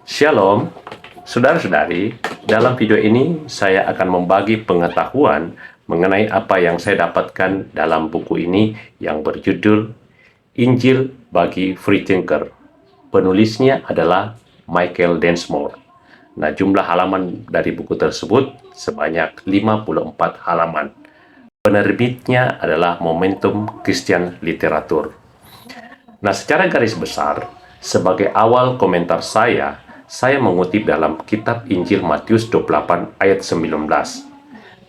Shalom, saudara-saudari. Dalam video ini, saya akan membagi pengetahuan mengenai apa yang saya dapatkan dalam buku ini yang berjudul Injil bagi Free Thinker. Penulisnya adalah Michael Densmore. Nah, jumlah halaman dari buku tersebut sebanyak 54 halaman. Penerbitnya adalah Momentum Christian Literatur. Nah, secara garis besar, sebagai awal komentar saya mengutip dalam kitab Injil Matius 28 ayat 19.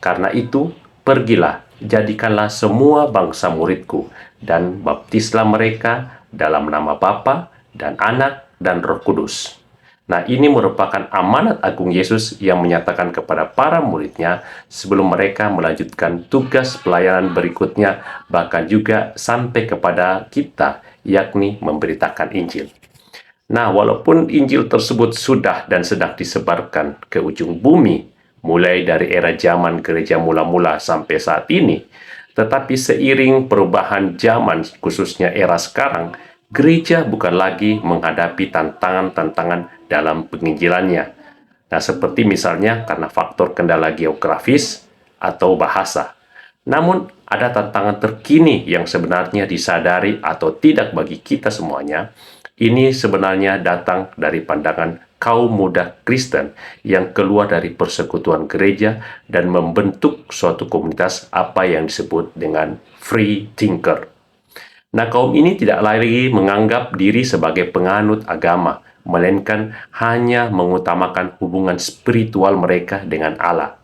Karena itu, pergilah, jadikanlah semua bangsa muridku, dan baptislah mereka dalam nama Bapa dan Anak dan Roh Kudus. Nah, ini merupakan amanat agung Yesus yang menyatakan kepada para muridnya sebelum mereka melanjutkan tugas pelayanan berikutnya, bahkan juga sampai kepada kita, yakni memberitakan Injil. Nah, walaupun Injil tersebut sudah dan sedang disebarkan ke ujung bumi, mulai dari era zaman gereja mula-mula sampai saat ini, tetapi seiring perubahan zaman, khususnya era sekarang, gereja bukan lagi menghadapi tantangan-tantangan dalam penginjilannya. Nah, seperti misalnya karena faktor kendala geografis atau bahasa. Namun, ada tantangan terkini yang sebenarnya disadari atau tidak bagi kita semuanya. Ini sebenarnya datang dari pandangan kaum muda Kristen yang keluar dari persekutuan gereja dan membentuk suatu komunitas apa yang disebut dengan free thinker. Nah, kaum ini tidak lagi menganggap diri sebagai penganut agama, melainkan hanya mengutamakan hubungan spiritual mereka dengan Allah.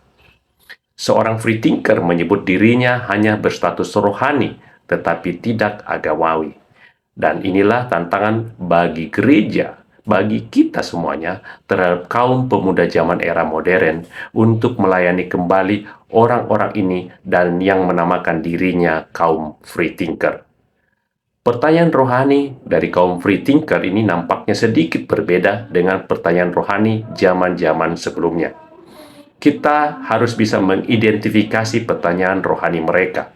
Seorang free thinker menyebut dirinya hanya berstatus rohani, tetapi tidak agamawi. Dan inilah tantangan bagi gereja, bagi kita semuanya, terhadap kaum pemuda zaman era modern untuk melayani kembali orang-orang ini dan yang menamakan dirinya kaum free thinker. Pertanyaan rohani dari kaum free thinker ini nampaknya sedikit berbeda dengan pertanyaan rohani zaman-zaman sebelumnya. Kita harus bisa mengidentifikasi pertanyaan rohani mereka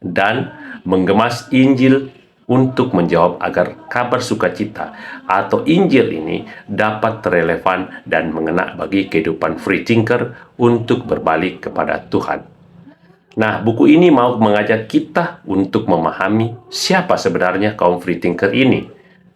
dan menggemas Injil untuk menjawab agar kabar sukacita atau Injil ini dapat relevan dan mengena bagi kehidupan free thinker untuk berbalik kepada Tuhan. Nah, buku ini mau mengajak kita untuk memahami siapa sebenarnya kaum free thinker ini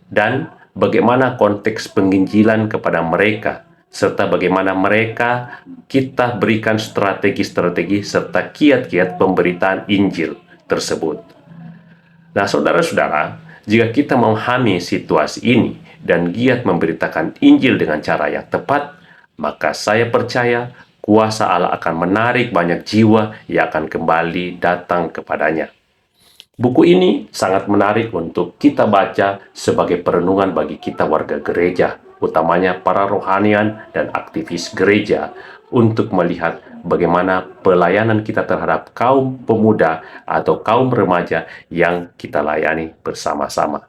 dan bagaimana konteks penginjilan kepada mereka, serta bagaimana mereka kita berikan strategi-strategi serta kiat-kiat pemberitaan Injil tersebut. Nah, saudara-saudara, jika kita memahami situasi ini dan giat memberitakan Injil dengan cara yang tepat, maka saya percaya kuasa Allah akan menarik banyak jiwa yang akan kembali datang kepadanya. Buku ini sangat menarik untuk kita baca sebagai perenungan bagi kita warga gereja, utamanya para rohanian dan aktivis gereja, untuk melihat bagaimana pelayanan kita terhadap kaum pemuda atau kaum remaja yang kita layani bersama-sama.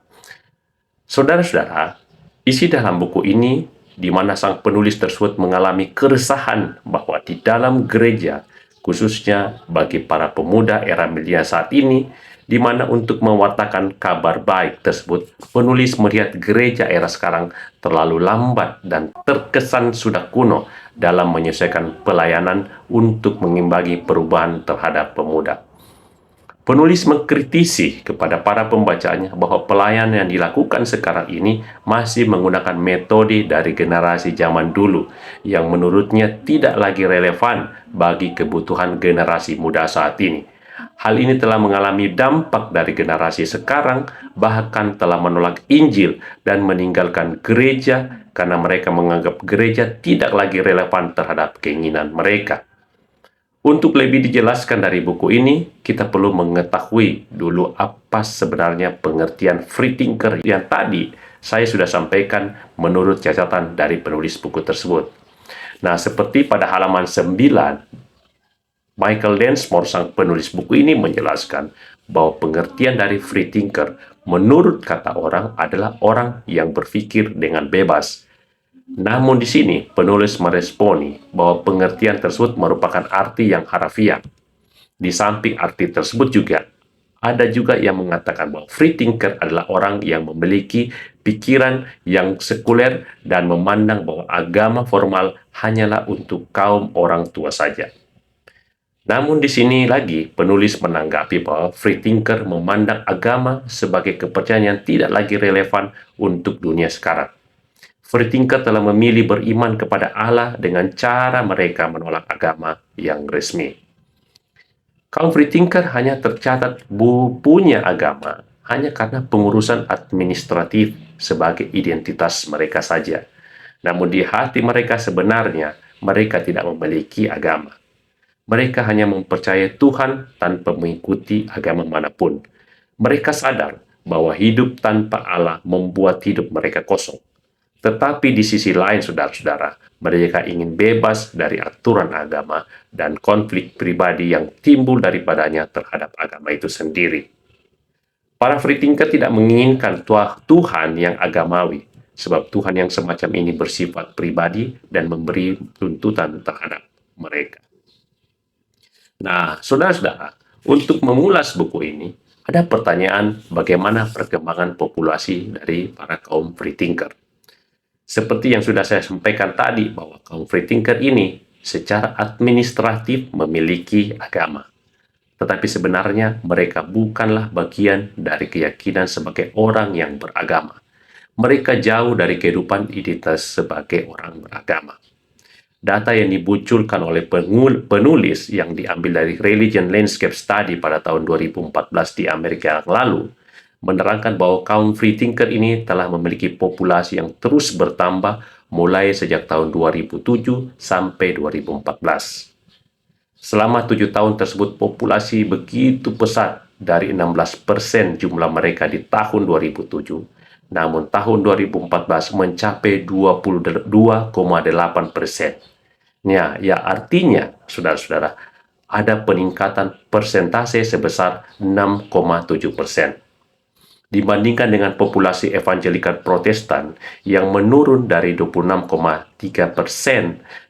Saudara-saudara, isi dalam buku ini di mana sang penulis tersebut mengalami keresahan bahwa di dalam gereja, khususnya bagi para pemuda era media saat ini, di mana untuk mewartakan kabar baik tersebut, penulis melihat gereja era sekarang terlalu lambat dan terkesan sudah kuno dalam menyelesaikan pelayanan untuk mengimbangi perubahan terhadap pemuda. Penulis mengkritisi kepada para pembacanya bahwa pelayanan yang dilakukan sekarang ini masih menggunakan metode dari generasi zaman dulu yang menurutnya tidak lagi relevan bagi kebutuhan generasi muda saat ini. Hal ini telah mengalami dampak dari generasi sekarang, bahkan telah menolak Injil dan meninggalkan gereja karena mereka menganggap gereja tidak lagi relevan terhadap keinginan mereka. Untuk lebih dijelaskan dari buku ini, kita perlu mengetahui dulu apa sebenarnya pengertian free thinker yang tadi saya sudah sampaikan menurut catatan dari penulis buku tersebut. Nah, seperti pada halaman 9, Michael Densmore, sang penulis buku ini menjelaskan bahwa pengertian dari free thinker menurut kata orang adalah orang yang berpikir dengan bebas. Namun di sini penulis meresponi bahwa pengertian tersebut merupakan arti yang harafiah. Di samping arti tersebut juga Ada juga yang mengatakan bahwa free thinker adalah orang yang memiliki pikiran yang sekuler dan memandang bahwa agama formal hanyalah untuk kaum orang tua saja. Namun di sini lagi penulis menanggapi bahwa free thinker memandang agama sebagai kepercayaan yang tidak lagi relevan untuk dunia sekarang. Free thinker telah memilih beriman kepada Allah dengan cara mereka menolak agama yang resmi. Kaum free thinker hanya tercatat punya agama hanya karena pengurusan administratif sebagai identitas mereka saja. Namun di hati mereka sebenarnya mereka tidak memiliki agama. Mereka hanya mempercayai Tuhan tanpa mengikuti agama manapun. Mereka sadar bahwa hidup tanpa Allah membuat hidup mereka kosong. Tetapi di sisi lain, saudara-saudara, mereka ingin bebas dari aturan agama dan konflik pribadi yang timbul daripadanya terhadap agama itu sendiri. Para free thinker tidak menginginkan Tuhan yang agamawi, sebab Tuhan yang semacam ini bersifat pribadi dan memberi tuntutan terhadap mereka. Nah, saudara-saudara, untuk mengulas buku ini, ada pertanyaan bagaimana perkembangan populasi dari para kaum free thinker. Seperti yang sudah saya sampaikan tadi, bahwa kaum free thinker ini secara administratif memiliki agama. Tetapi sebenarnya mereka bukanlah bagian dari keyakinan sebagai orang yang beragama. Mereka jauh dari kehidupan identitas sebagai orang beragama. Data yang dimunculkan oleh penulis yang diambil dari Religion Landscape Study pada tahun 2014 di Amerika yang lalu, menerangkan bahwa kaum free thinker ini telah memiliki populasi yang terus bertambah mulai sejak tahun 2007 sampai 2014. Selama 7 tahun tersebut, populasi begitu pesat dari 16% jumlah mereka di tahun 2007, namun tahun 2014 mencapai 22,8%. Ya, artinya, saudara-saudara, ada peningkatan persentase sebesar 6,7%. Dibandingkan dengan populasi evangelikal Protestan yang menurun dari 26,3%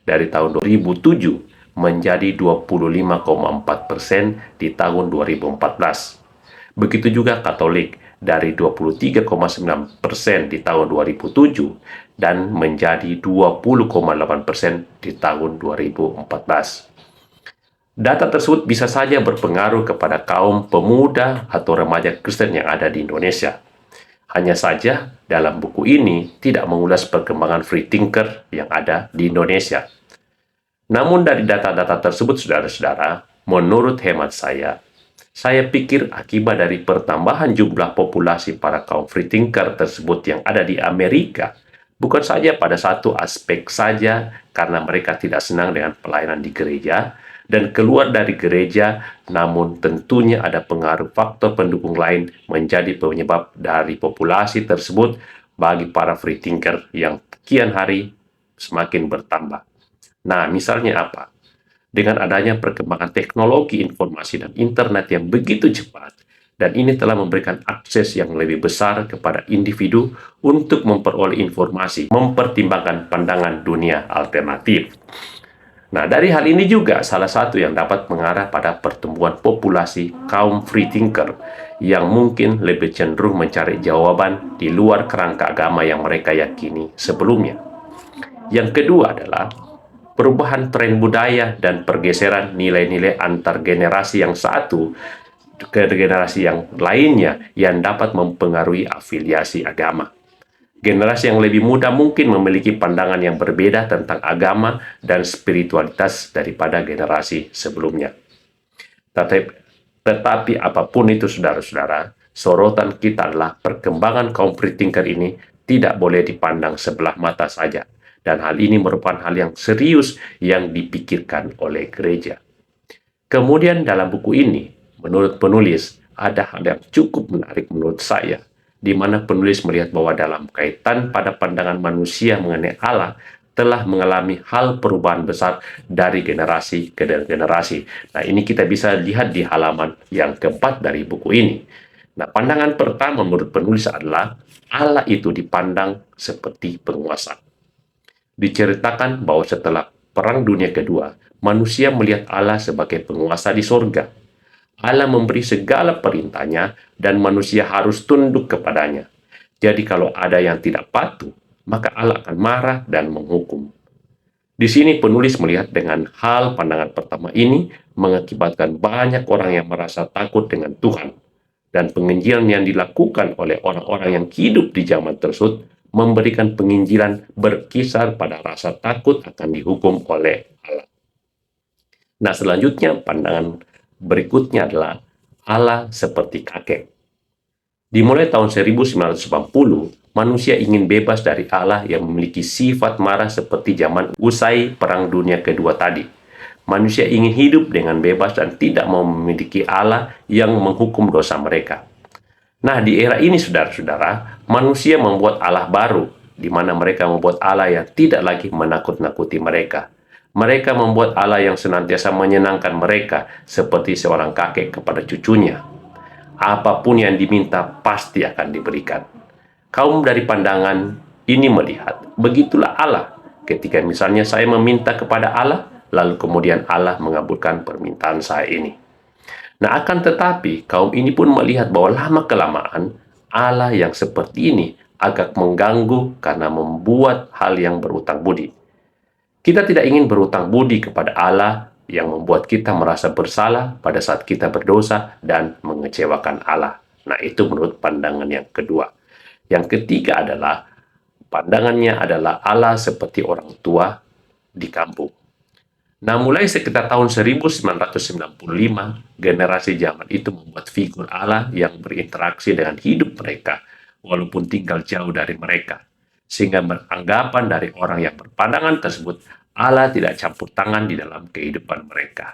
dari tahun 2007 menjadi 25,4% di tahun 2014. Begitu juga Katolik dari 23,9% di tahun 2007 dan menjadi 20,8% di tahun 2014. Data tersebut bisa saja berpengaruh kepada kaum pemuda atau remaja Kristen yang ada di Indonesia. Hanya saja, dalam buku ini tidak mengulas perkembangan free thinker yang ada di Indonesia. Namun dari data-data tersebut, saudara-saudara, menurut hemat saya pikir akibat dari pertambahan jumlah populasi para kaum free thinker tersebut yang ada di Amerika, bukan saja pada satu aspek saja karena mereka tidak senang dengan pelayanan di gereja, dan keluar dari gereja, namun tentunya ada pengaruh faktor pendukung lain menjadi penyebab dari populasi tersebut bagi para free thinker yang kian hari semakin bertambah. Nah, misalnya apa? Dengan adanya perkembangan teknologi informasi dan internet yang begitu cepat, dan ini telah memberikan akses yang lebih besar kepada individu untuk memperoleh informasi, mempertimbangkan pandangan dunia alternatif. Nah, dari hal ini juga salah satu yang dapat mengarah pada pertumbuhan populasi kaum free thinker yang mungkin lebih cenderung mencari jawaban di luar kerangka agama yang mereka yakini sebelumnya. Yang kedua adalah perubahan tren budaya dan pergeseran nilai-nilai antar generasi yang satu ke generasi yang lainnya yang dapat mempengaruhi afiliasi agama. Generasi yang lebih muda mungkin memiliki pandangan yang berbeda tentang agama dan spiritualitas daripada generasi sebelumnya. Tetapi apapun itu, saudara-saudara, sorotan kita adalah perkembangan kaum free thinker ini tidak boleh dipandang sebelah mata saja. Dan hal ini merupakan hal yang serius yang dipikirkan oleh gereja. Kemudian dalam buku ini, menurut penulis, ada hal yang cukup menarik menurut saya, di mana penulis melihat bahwa dalam kaitan pada pandangan manusia mengenai Allah telah mengalami hal perubahan besar dari generasi ke generasi. Nah, ini kita bisa lihat di halaman yang keempat dari buku ini. Nah, pandangan pertama menurut penulis adalah Allah itu dipandang seperti penguasa. Diceritakan bahwa setelah Perang Dunia Kedua, manusia melihat Allah sebagai penguasa di sorga. Allah memberi segala perintahnya dan manusia harus tunduk kepadanya. Jadi kalau ada yang tidak patuh, maka Allah akan marah dan menghukum. Di sini penulis melihat dengan hal pandangan pertama ini mengakibatkan banyak orang yang merasa takut dengan Tuhan. Dan penginjilan yang dilakukan oleh orang-orang yang hidup di zaman tersebut memberikan penginjilan berkisar pada rasa takut akan dihukum oleh Allah. Nah, selanjutnya pandangan berikutnya adalah Allah seperti kakek. Dimulai tahun 1980, manusia ingin bebas dari Allah yang memiliki sifat marah seperti zaman usai Perang Dunia Kedua tadi. Manusia ingin hidup dengan bebas dan tidak mau memiliki Allah yang menghukum dosa mereka. Nah, di era ini, saudara-saudara, manusia membuat Allah baru, di mana mereka membuat Allah yang tidak lagi menakut-nakuti mereka. Mereka membuat Allah yang senantiasa menyenangkan mereka, seperti seorang kakek kepada cucunya. Apapun yang diminta pasti akan diberikan. Kaum dari pandangan ini melihat, begitulah Allah. Ketika misalnya saya meminta kepada Allah, lalu kemudian Allah mengabulkan permintaan saya ini. Nah, akan tetapi kaum ini pun melihat bahwa lama-kelamaan Allah yang seperti ini agak mengganggu karena membuat hal yang berutang budi. Kita tidak ingin berutang budi kepada Allah yang membuat kita merasa bersalah pada saat kita berdosa dan mengecewakan Allah. Nah, itu menurut pandangan yang kedua. Yang ketiga adalah pandangannya adalah Allah seperti orang tua di kampung. Nah, mulai sekitar tahun 1995, generasi zaman itu membuat figur Allah yang berinteraksi dengan hidup mereka, walaupun tinggal jauh dari mereka. Sehingga beranggapan dari orang yang berpandangan tersebut, Allah tidak campur tangan di dalam kehidupan mereka.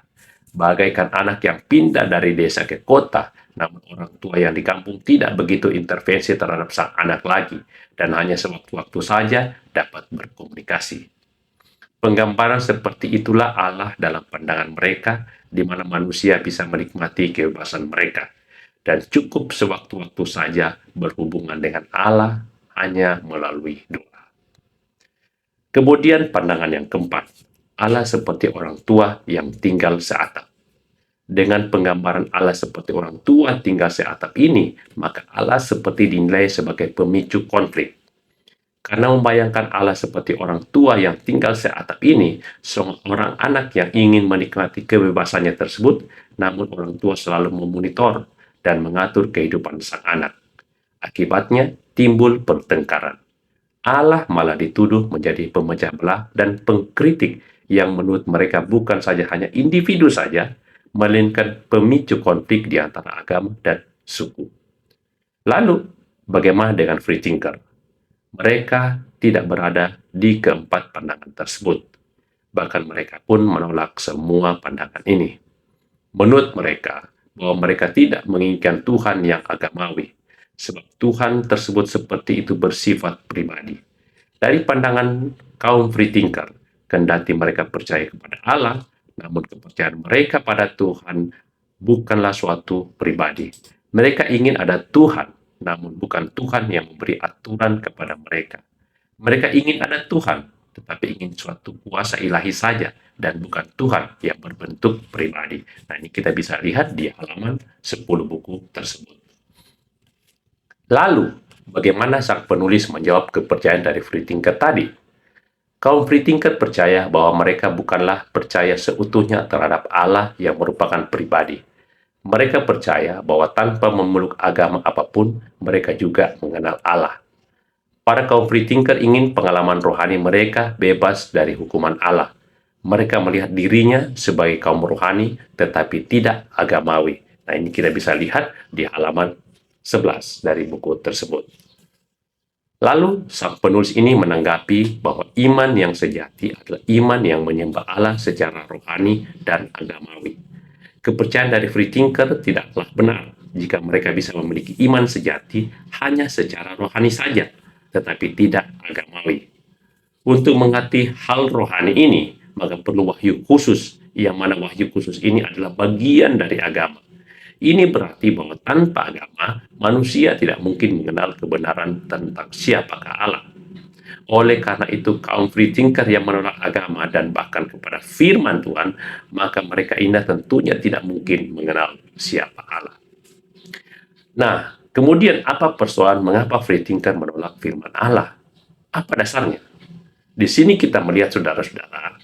Bagaikan anak yang pindah dari desa ke kota, namun orang tua yang di kampung tidak begitu intervensi terhadap sang anak lagi, dan hanya sewaktu-waktu saja dapat berkomunikasi. Penggambaran seperti itulah Allah dalam pandangan mereka, di mana manusia bisa menikmati kebebasan mereka, dan cukup sewaktu-waktu saja berhubungan dengan Allah hanya melalui doa. Kemudian pandangan yang keempat, Allah seperti orang tua yang tinggal seatap. Dengan penggambaran Allah seperti orang tua tinggal seatap ini, maka Allah seperti dinilai sebagai pemicu konflik. Karena membayangkan Allah seperti orang tua yang tinggal seatap ini, seorang anak yang ingin menikmati kebebasannya tersebut, namun orang tua selalu memonitor dan mengatur kehidupan sang anak. Akibatnya, timbul pertengkaran. Allah malah dituduh menjadi pemecah belah dan pengkritik yang menurut mereka bukan saja hanya individu saja, melainkan pemicu konflik di antara agama dan suku. Lalu, bagaimana dengan free thinker? Mereka tidak berada di keempat pandangan tersebut. Bahkan mereka pun menolak semua pandangan ini. Menurut mereka, bahwa mereka tidak menginginkan Tuhan yang agamawi, sebab Tuhan tersebut seperti itu bersifat pribadi. Dari pandangan kaum free thinker, kendati mereka percaya kepada Allah, namun kepercayaan mereka pada Tuhan bukanlah suatu pribadi. Mereka ingin ada Tuhan, namun bukan Tuhan yang memberi aturan kepada mereka. Mereka ingin ada Tuhan, tetapi ingin suatu kuasa ilahi saja, dan bukan Tuhan yang berbentuk pribadi. Nah, ini kita bisa lihat di halaman 10 buku tersebut. Lalu, bagaimana sang penulis menjawab kepercayaan dari free thinker tadi? Kaum free thinker percaya bahwa mereka bukanlah percaya seutuhnya terhadap Allah yang merupakan pribadi. Mereka percaya bahwa tanpa memeluk agama apapun, mereka juga mengenal Allah. Para kaum free thinker ingin pengalaman rohani mereka bebas dari hukuman Allah. Mereka melihat dirinya sebagai kaum rohani, tetapi tidak agamawi. Nah, ini kita bisa lihat di halaman 11 dari buku tersebut. Lalu, sang penulis ini menanggapi bahwa iman yang sejati adalah iman yang menyembah Allah secara rohani dan agamawi. Kepercayaan dari free thinker tidaklah benar jika mereka bisa memiliki iman sejati hanya secara rohani saja, tetapi tidak agamawi. Untuk mengerti hal rohani ini, maka perlu wahyu khusus, yang mana wahyu khusus ini adalah bagian dari agama. Ini berarti bahwa tanpa agama, manusia tidak mungkin mengenal kebenaran tentang siapakah Allah. Oleh karena itu, kaum free thinker yang menolak agama dan bahkan kepada firman Tuhan, maka mereka ini tentunya tidak mungkin mengenal siapa Allah. Nah, kemudian apa persoalan mengapa free thinker menolak firman Allah? Apa dasarnya? Di sini kita melihat saudara-saudara,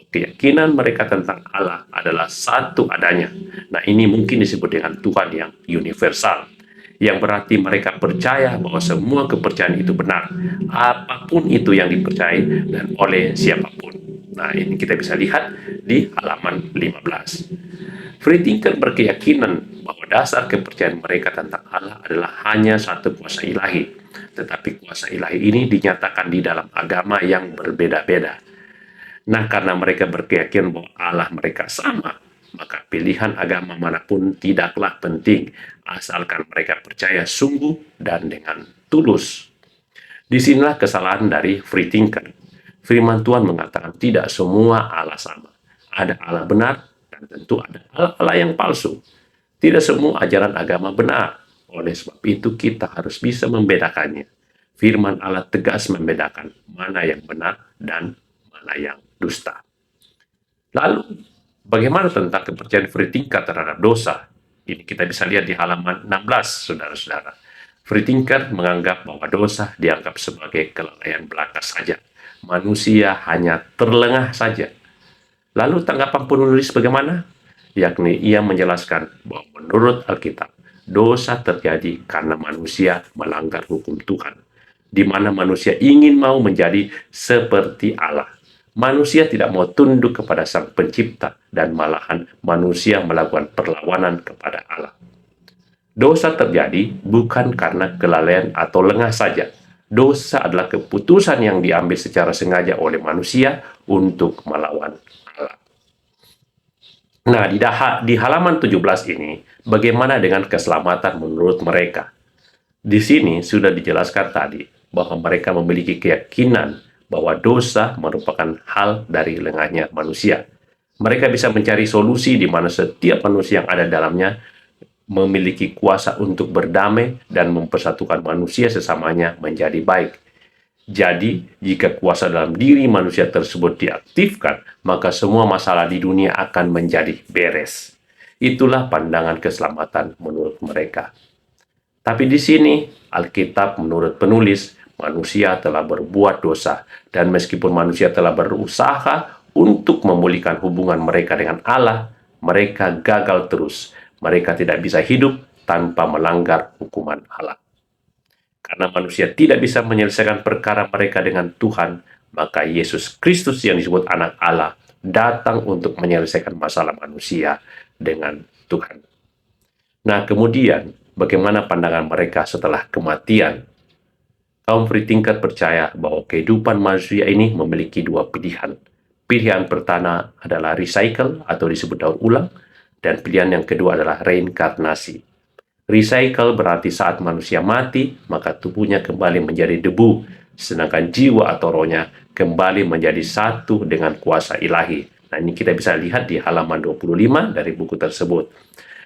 keyakinan mereka tentang Allah adalah satu adanya. Nah, ini mungkin disebut dengan Tuhan yang universal, yang berarti mereka percaya bahwa semua kepercayaan itu benar, apapun itu yang dipercayai dan oleh siapapun. Nah, ini kita bisa lihat di halaman 15. Free thinker berkeyakinan bahwa dasar kepercayaan mereka tentang Allah adalah hanya satu kuasa ilahi, tetapi kuasa ilahi ini dinyatakan di dalam agama yang berbeda-beda. Nah, karena mereka berkeyakinan bahwa Allah mereka sama, maka pilihan agama manapun tidaklah penting, asalkan mereka percaya sungguh dan dengan tulus. Disinilah kesalahan dari free thinker. Firman Tuhan mengatakan tidak semua Allah sama. Ada Allah benar dan tentu ada Allah yang palsu. Tidak semua ajaran agama benar. Oleh sebab itu kita harus bisa membedakannya. Firman Allah tegas membedakan mana yang benar dan mana yang dusta. Lalu, bagaimana tentang kepercayaan free thinker terhadap dosa? Ini kita bisa lihat di halaman 16, saudara-saudara. Free thinker menganggap bahwa dosa dianggap sebagai kelalaian belaka saja. Manusia hanya terlengah saja. Lalu tanggapan penulis bagaimana? Yakni ia menjelaskan bahwa menurut Alkitab, dosa terjadi karena manusia melanggar hukum Tuhan, di mana manusia ingin mau menjadi seperti Allah. Manusia tidak mau tunduk kepada Sang Pencipta, dan malahan manusia melakukan perlawanan kepada Allah. Dosa terjadi bukan karena kelalaian atau lengah saja. Dosa adalah keputusan yang diambil secara sengaja oleh manusia untuk melawan Allah. Nah, di halaman 17 ini, bagaimana dengan keselamatan menurut mereka? Di sini sudah dijelaskan tadi bahwa mereka memiliki keyakinan bahwa dosa merupakan hal dari lengahnya manusia. Mereka bisa mencari solusi di mana setiap manusia yang ada dalamnya memiliki kuasa untuk berdamai dan mempersatukan manusia sesamanya menjadi baik. Jadi, jika kuasa dalam diri manusia tersebut diaktifkan, maka semua masalah di dunia akan menjadi beres. Itulah pandangan keselamatan menurut mereka. Tapi di sini, Alkitab menurut penulis, manusia telah berbuat dosa, dan meskipun manusia telah berusaha untuk memulihkan hubungan mereka dengan Allah, mereka gagal terus. Mereka tidak bisa hidup tanpa melanggar hukuman Allah. Karena manusia tidak bisa menyelesaikan perkara mereka dengan Tuhan, maka Yesus Kristus yang disebut anak Allah datang untuk menyelesaikan masalah manusia dengan Tuhan. Nah, kemudian bagaimana pandangan mereka setelah kematian? Kaum free thinker percaya bahwa kehidupan manusia ini memiliki dua pilihan. Pilihan pertama adalah recycle atau disebut daur ulang, dan pilihan yang kedua adalah reinkarnasi. Recycle berarti saat manusia mati, maka tubuhnya kembali menjadi debu, sedangkan jiwa atau rohnya kembali menjadi satu dengan kuasa ilahi. Nah, ini kita bisa lihat di halaman 25 dari buku tersebut.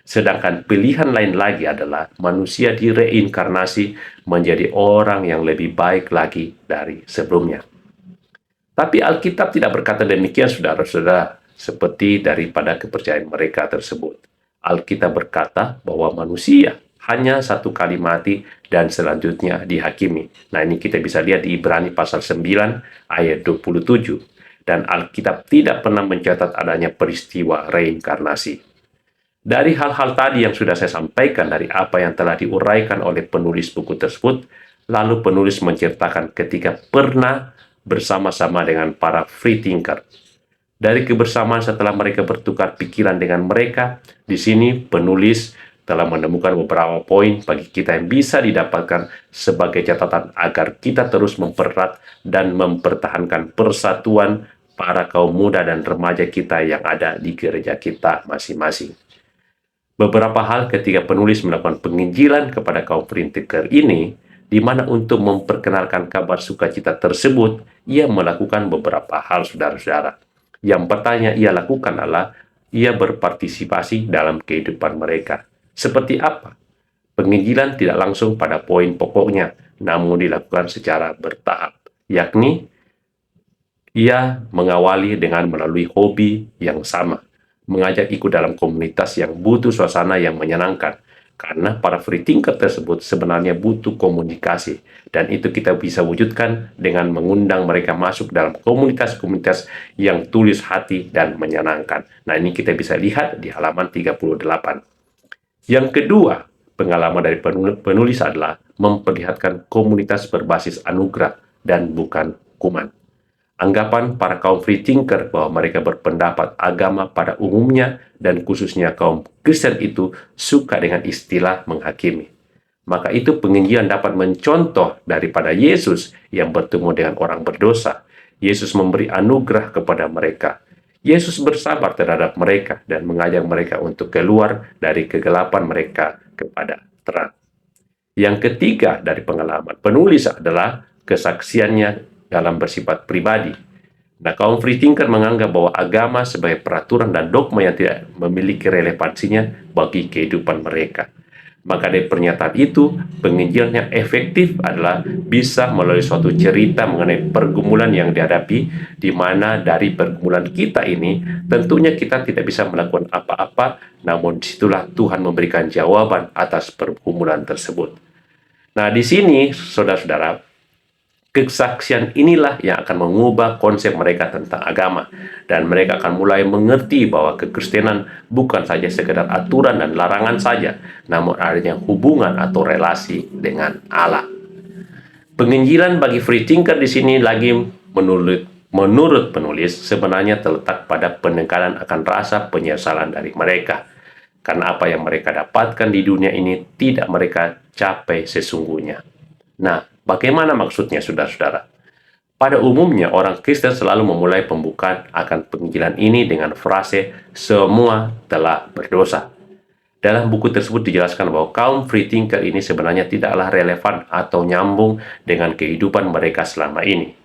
Sedangkan pilihan lain lagi adalah manusia direinkarnasi menjadi orang yang lebih baik lagi dari sebelumnya. Tapi Alkitab tidak berkata demikian, saudara-saudara, seperti daripada kepercayaan mereka tersebut. Alkitab berkata bahwa manusia hanya satu kali mati dan selanjutnya dihakimi. Nah, ini kita bisa lihat di Ibrani pasal 9 ayat 27. Dan Alkitab tidak pernah mencatat adanya peristiwa reinkarnasi. Dari hal-hal tadi yang sudah saya sampaikan, dari apa yang telah diuraikan oleh penulis buku tersebut, lalu penulis menceritakan ketika pernah bersama-sama dengan para free thinker. Dari kebersamaan setelah mereka bertukar pikiran dengan mereka, di sini penulis telah menemukan beberapa poin bagi kita yang bisa didapatkan sebagai catatan agar kita terus mempererat dan mempertahankan persatuan para kaum muda dan remaja kita yang ada di gereja kita masing-masing. Beberapa hal ketika penulis melakukan penginjilan kepada kaum free thinker ini, di mana untuk memperkenalkan kabar sukacita tersebut, ia melakukan beberapa hal, saudara-saudara. Yang pertama ia lakukan adalah ia berpartisipasi dalam kehidupan mereka. Seperti apa? Penginjilan tidak langsung pada poin pokoknya, namun dilakukan secara bertahap. yakni ia mengawali dengan melalui hobi yang sama, mengajak ikut dalam komunitas yang butuh suasana yang menyenangkan, karena para free thinker tersebut sebenarnya butuh komunikasi, dan itu kita bisa wujudkan dengan mengundang mereka masuk dalam komunitas-komunitas yang tulus hati dan menyenangkan. Nah, ini kita bisa lihat di halaman 38. Yang kedua, pengalaman dari penulis adalah memperlihatkan komunitas berbasis anugerah dan bukan hukuman. Anggapan para kaum free thinker bahwa mereka berpendapat agama pada umumnya dan khususnya kaum Kristen itu suka dengan istilah menghakimi. Maka itu penginjilan dapat mencontoh daripada Yesus yang bertemu dengan orang berdosa. Yesus memberi anugerah kepada mereka. Yesus bersabar terhadap mereka dan mengajak mereka untuk keluar dari kegelapan mereka kepada terang. Yang ketiga dari pengalaman penulis adalah kesaksiannya dalam bersifat pribadi. Nah, kaum free thinker menganggap bahwa agama sebagai peraturan dan dogma yang tidak memiliki relevansinya bagi kehidupan mereka. Maka dari pernyataan itu, penginjilan yang efektif adalah bisa melalui suatu cerita mengenai pergumulan yang dihadapi, di mana dari pergumulan kita ini, tentunya kita tidak bisa melakukan apa-apa, namun disitulah Tuhan memberikan jawaban atas pergumulan tersebut. Nah, di sini, saudara-saudara, kesaksian inilah yang akan mengubah konsep mereka tentang agama, dan mereka akan mulai mengerti bahwa kekristenan bukan saja sekedar aturan dan larangan saja, namun adanya hubungan atau relasi dengan Allah. Penginjilan bagi free thinker di sini lagi menurut penulis sebenarnya terletak pada penekanan akan rasa penyesalan dari mereka, karena apa yang mereka dapatkan di dunia ini tidak mereka capai sesungguhnya. Nah, bagaimana maksudnya, saudara-saudara? Pada umumnya, orang Kristen selalu memulai pembukaan akan penginjilan ini dengan frase, "Semua telah berdosa." Dalam buku tersebut dijelaskan bahwa kaum free thinker ini sebenarnya tidaklah relevan atau nyambung dengan kehidupan mereka selama ini.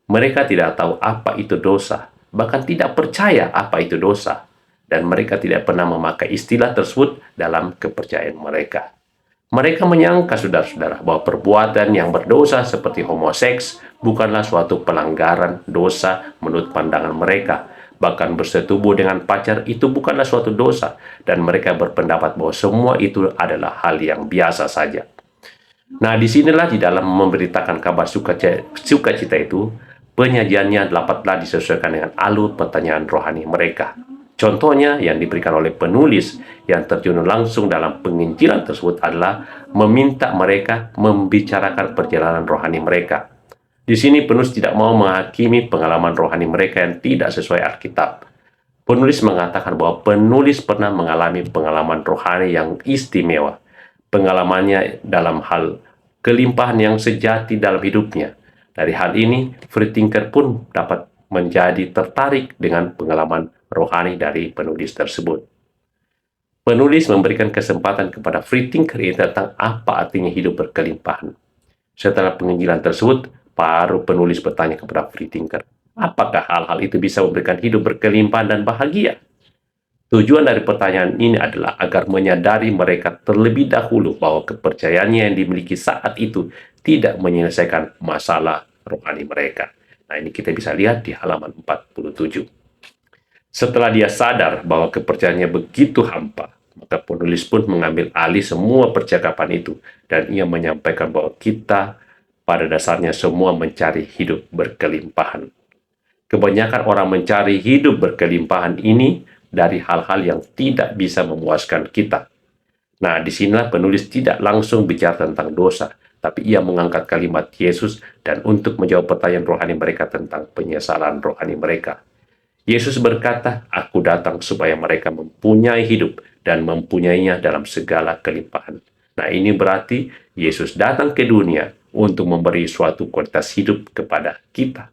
Mereka tidak tahu apa itu dosa, bahkan tidak percaya apa itu dosa, dan mereka tidak pernah memakai istilah tersebut dalam kepercayaan mereka. Mereka menyangka, saudara-saudara, bahwa perbuatan yang berdosa seperti homoseks bukanlah suatu pelanggaran dosa menurut pandangan mereka. Bahkan bersetubuh dengan pacar itu bukanlah suatu dosa, dan mereka berpendapat bahwa semua itu adalah hal yang biasa saja. Nah, disinilah di dalam memberitakan kabar sukacita itu, penyajiannya dapatlah disesuaikan dengan alur pertanyaan rohani mereka. Contohnya yang diberikan oleh penulis yang terjun langsung dalam penginjilan tersebut adalah meminta mereka membicarakan perjalanan rohani mereka. Di sini penulis tidak mau menghakimi pengalaman rohani mereka yang tidak sesuai Alkitab. Penulis mengatakan bahwa penulis pernah mengalami pengalaman rohani yang istimewa. Pengalamannya dalam hal kelimpahan yang sejati dalam hidupnya. Dari hal ini, free thinker pun dapat menjadi tertarik dengan pengalaman rohani dari penulis tersebut. Penulis memberikan kesempatan kepada free thinker ini tentang apa artinya hidup berkelimpahan. Setelah penginjilan tersebut, baru penulis bertanya kepada free thinker, apakah hal-hal itu bisa memberikan hidup berkelimpahan dan bahagia? Tujuan dari pertanyaan ini adalah agar menyadari mereka terlebih dahulu bahwa kepercayaannya yang dimiliki saat itu tidak menyelesaikan masalah rohani mereka. Nah, ini kita bisa lihat di halaman 47. Setelah dia sadar bahwa kepercayaannya begitu hampa, maka penulis pun mengambil alih semua percakapan itu, dan ia menyampaikan bahwa kita pada dasarnya semua mencari hidup berkelimpahan. Kebanyakan orang mencari hidup berkelimpahan ini dari hal-hal yang tidak bisa memuaskan kita. Nah, disinilah penulis tidak langsung bicara tentang dosa, tapi ia mengangkat kalimat Yesus dan untuk menjawab pertanyaan rohani mereka tentang penyesalan rohani mereka. Yesus berkata, "Aku datang supaya mereka mempunyai hidup dan mempunyainya dalam segala kelimpahan." Nah, ini berarti Yesus datang ke dunia untuk memberi suatu kualitas hidup kepada kita.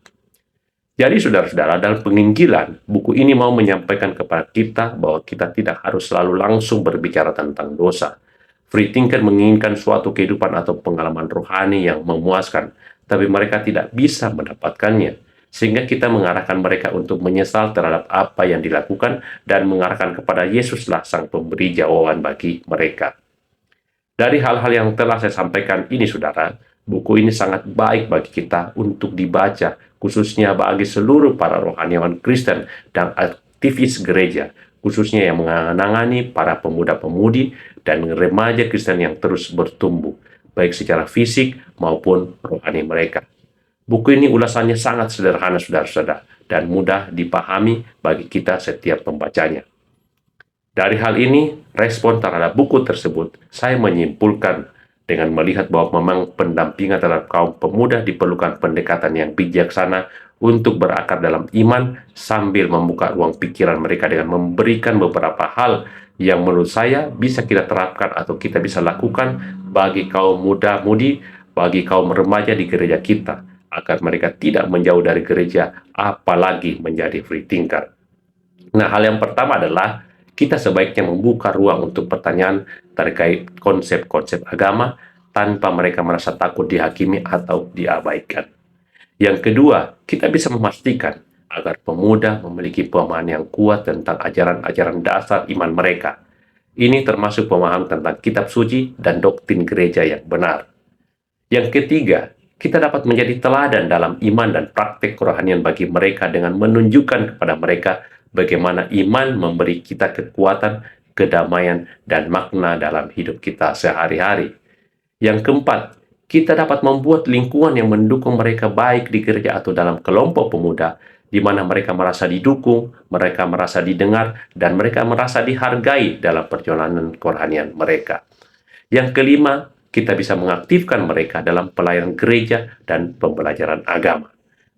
Jadi, saudara-saudara, dalam penginjilan, buku ini mau menyampaikan kepada kita bahwa kita tidak harus selalu langsung berbicara tentang dosa. Free thinker menginginkan suatu kehidupan atau pengalaman rohani yang memuaskan, tapi mereka tidak bisa mendapatkannya. Sehingga kita mengarahkan mereka untuk menyesal terhadap apa yang dilakukan dan mengarahkan kepada Yesuslah sang pemberi jawaban bagi mereka. Dari hal-hal yang telah saya sampaikan ini, saudara, Buku ini sangat baik bagi kita untuk dibaca, khususnya bagi seluruh para rohaniawan Kristen dan aktivis gereja, khususnya yang menangani para pemuda-pemudi dan remaja Kristen yang terus bertumbuh, baik secara fisik maupun rohani mereka. Buku ini ulasannya sangat sederhana, saudara-saudara, dan mudah dipahami bagi kita setiap pembacanya. Dari hal ini, respon terhadap buku tersebut, saya menyimpulkan dengan melihat bahwa memang pendampingan terhadap kaum pemuda diperlukan pendekatan yang bijaksana untuk berakar dalam iman sambil membuka ruang pikiran mereka dengan memberikan beberapa hal yang menurut saya bisa kita terapkan atau kita bisa lakukan bagi kaum muda-mudi, bagi kaum remaja di gereja kita, agar mereka tidak menjauh dari gereja, apalagi menjadi free thinker. Nah, hal yang pertama adalah kita sebaiknya membuka ruang untuk pertanyaan terkait konsep-konsep agama tanpa mereka merasa takut dihakimi atau diabaikan. Yang kedua, kita bisa memastikan agar pemuda memiliki pemahaman yang kuat tentang ajaran-ajaran dasar iman mereka. Ini termasuk pemahaman tentang kitab suci dan doktrin gereja yang benar. Yang ketiga, kita dapat menjadi teladan dalam iman dan praktik kerohanian bagi mereka dengan menunjukkan kepada mereka bagaimana iman memberi kita kekuatan, kedamaian, dan makna dalam hidup kita sehari-hari. Yang keempat, kita dapat membuat lingkungan yang mendukung mereka baik di gereja atau dalam kelompok pemuda, di mana mereka merasa didukung, mereka merasa didengar, dan mereka merasa dihargai dalam perjalanan kerohanian mereka. Yang kelima, kita bisa mengaktifkan mereka dalam pelayanan gereja dan pembelajaran agama.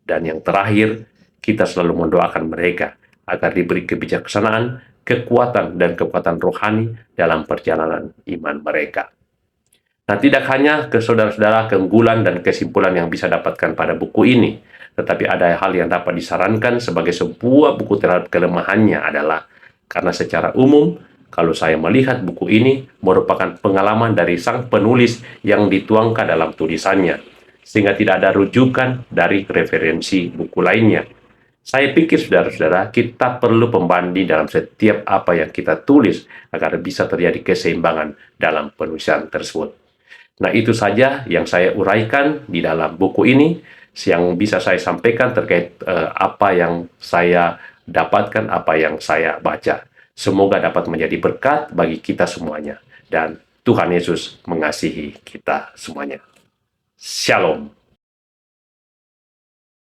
Dan yang terakhir, kita selalu mendoakan mereka agar diberi kebijaksanaan, kekuatan, dan kekuatan rohani dalam perjalanan iman mereka. Nah, tidak hanya ke saudara-saudara keunggulan dan kesimpulan yang bisa dapatkan pada buku ini, tetapi ada hal yang dapat disarankan sebagai sebuah buku terhadap kelemahannya adalah karena secara umum, kalau saya melihat buku ini merupakan pengalaman dari sang penulis yang dituangkan dalam tulisannya, sehingga tidak ada rujukan dari referensi buku lainnya. Saya pikir, saudara-saudara, kita perlu pembanding dalam setiap apa yang kita tulis agar bisa terjadi keseimbangan dalam penulisan tersebut. Nah, itu saja yang saya uraikan di dalam buku ini, yang bisa saya sampaikan terkait apa yang saya dapatkan, apa yang saya baca. Semoga dapat menjadi berkat bagi kita semuanya. Dan Tuhan Yesus mengasihi kita semuanya. Shalom.